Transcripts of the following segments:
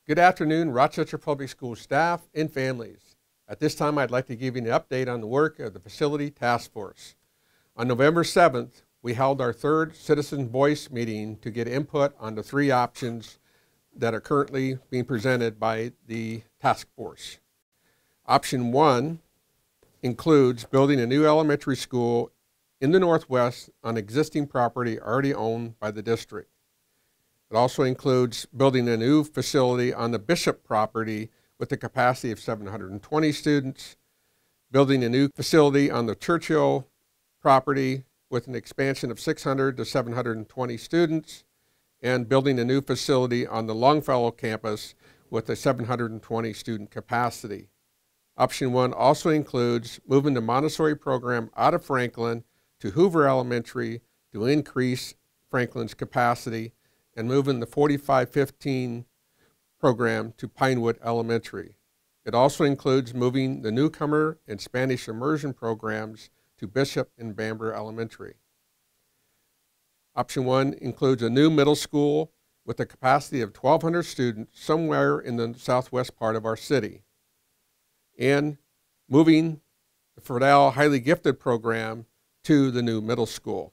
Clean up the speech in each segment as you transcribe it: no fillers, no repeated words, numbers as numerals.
Good afternoon, Rochester Public Schools staff and families. At this time, I'd like to give you an update on the work of the Facility Task Force. On November 7th, we held our third Citizen Voice meeting to get input on the three options that are currently being presented by the task force. Option 1 includes building a new elementary school in the Northwest on existing property already owned by the district. It also includes building a new facility on the Bishop property with a capacity of 720 students, building a new facility on the Churchill property with an expansion of 600 to 720 students, and building a new facility on the Longfellow campus with a 720 student capacity. Option 1 also includes moving the Montessori program out of Franklin to Hoover Elementary to increase Franklin's capacity, and moving the 4515 program to Pinewood Elementary. It also includes moving the newcomer and Spanish immersion programs to Bishop and Bamber Elementary. Option 1 includes a new middle school with a capacity of 1,200 students somewhere in the southwest part of our city, and moving the Friedel Highly Gifted program to the new middle school.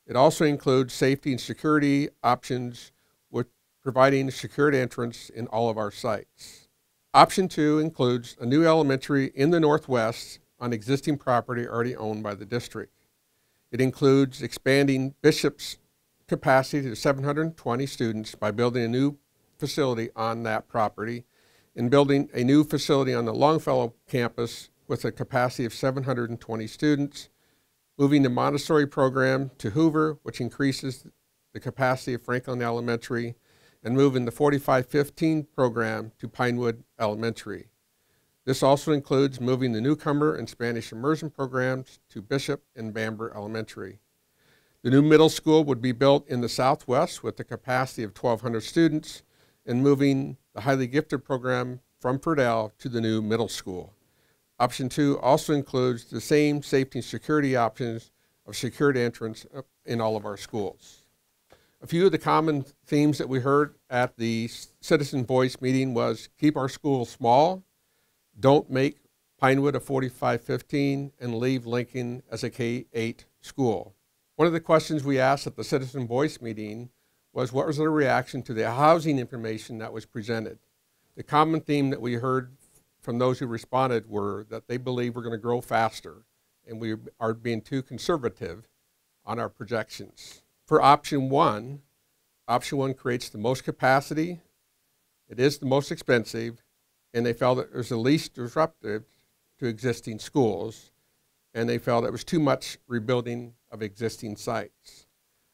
It also includes safety and security options with providing secured entrance in all of our sites. Option 2 includes a new elementary in the Northwest on existing property already owned by the district. It includes expanding Bishop's capacity to 720 students by building a new facility on that property, and building a new facility on the Longfellow campus with a capacity of 720 students, moving the Montessori program to Hoover, which increases the capacity of Franklin Elementary, and moving the 4515 program to Pinewood Elementary. This also includes moving the newcomer and Spanish immersion programs to Bishop and Bamber Elementary. The new middle school would be built in the Southwest with a capacity of 1,200 students, and moving the highly gifted program from Friedel to the new middle school. Option 2 also includes the same safety and security options of secured entrance in all of our schools. A few of the common themes that we heard at the Citizen Voice meeting was keep our schools small, don't make Pinewood a 4515, and leave Lincoln as a K-8 school. One of the questions we asked at the Citizen Voice meeting was what was the reaction to the housing information that was presented. The common theme that we heard from those who responded were that they believe we're going to grow faster and we are being too conservative on our projections. For option 1 creates the most capacity, it is the most expensive, and they felt it was the least disruptive to existing schools, and they felt it was too much rebuilding of existing sites.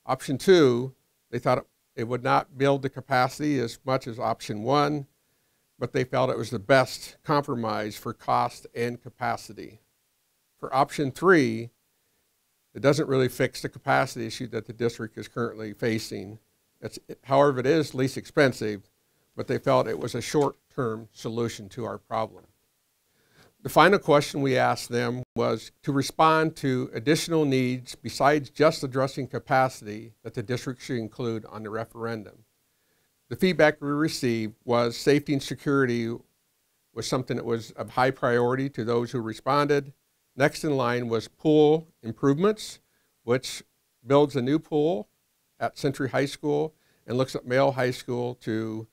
Option 2, they thought it would not build the capacity as much as option 1, but they felt it was the best compromise for cost and capacity. For option 3, it doesn't really fix the capacity issue that the district is currently facing. However, it is least expensive, but they felt it was a short-term solution to our problem. The final question we asked them was to respond to additional needs besides just addressing capacity that the district should include on the referendum. The feedback we received was safety and security was something that was of high priority to those who responded. Next in line was pool improvements, which builds a new pool at Century High School and looks at Male High School to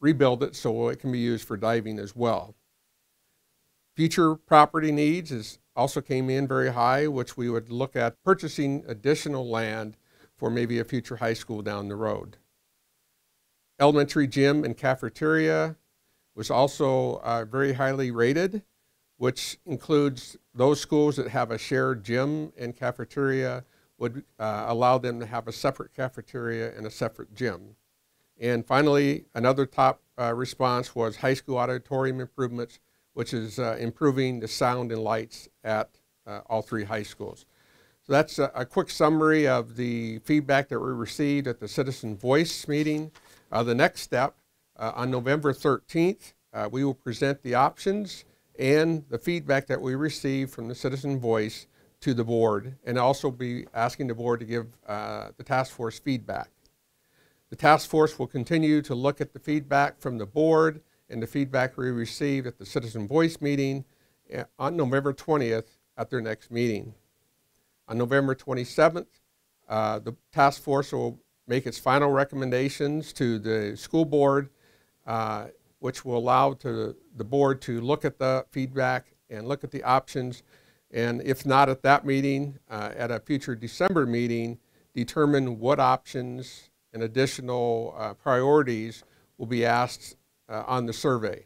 rebuild it so it can be used for diving as well. Future property needs also came in very high, which we would look at purchasing additional land for maybe a future high school down the road. Elementary gym and cafeteria was also very highly rated, which includes those schools that have a shared gym and cafeteria would allow them to have a separate cafeteria and a separate gym. And finally, another top response was high school auditorium improvements, which is improving the sound and lights at all three high schools. So that's a quick summary of the feedback that we received at the Citizen Voice meeting. The next step, on November 13th, we will present the options and the feedback that we received from the Citizen Voice to the board, and also be asking the board to give the task force feedback. The task force will continue to look at the feedback from the board and the feedback we received at the Citizen Voice meeting on November 20th at their next meeting. On November 27th, the task force will make its final recommendations to the school board, which will allow the board to look at the feedback and look at the options, and if not at that meeting, at a future December meeting, determine what options and additional priorities will be asked on the survey.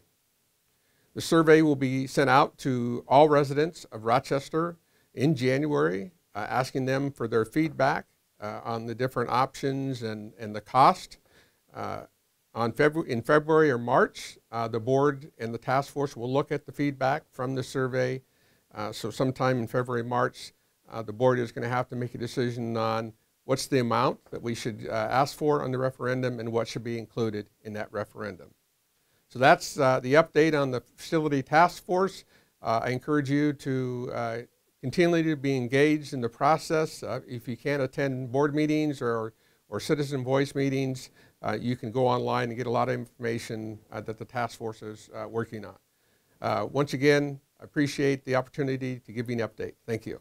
The survey will be sent out to all residents of Rochester in January, asking them for their feedback on the different options and the cost. In February or March, the board and the task force will look at the feedback from the survey. So sometime in February, March, the board is going to have to make a decision on what's the amount that we should ask for on the referendum and what should be included in that referendum. So that's the update on the facility task force. I encourage you to continually to be engaged in the process. If you can't attend board meetings or citizen voice meetings, you can go online and get a lot of information that the task force is working on. Once again, I appreciate the opportunity to give you an update. Thank you.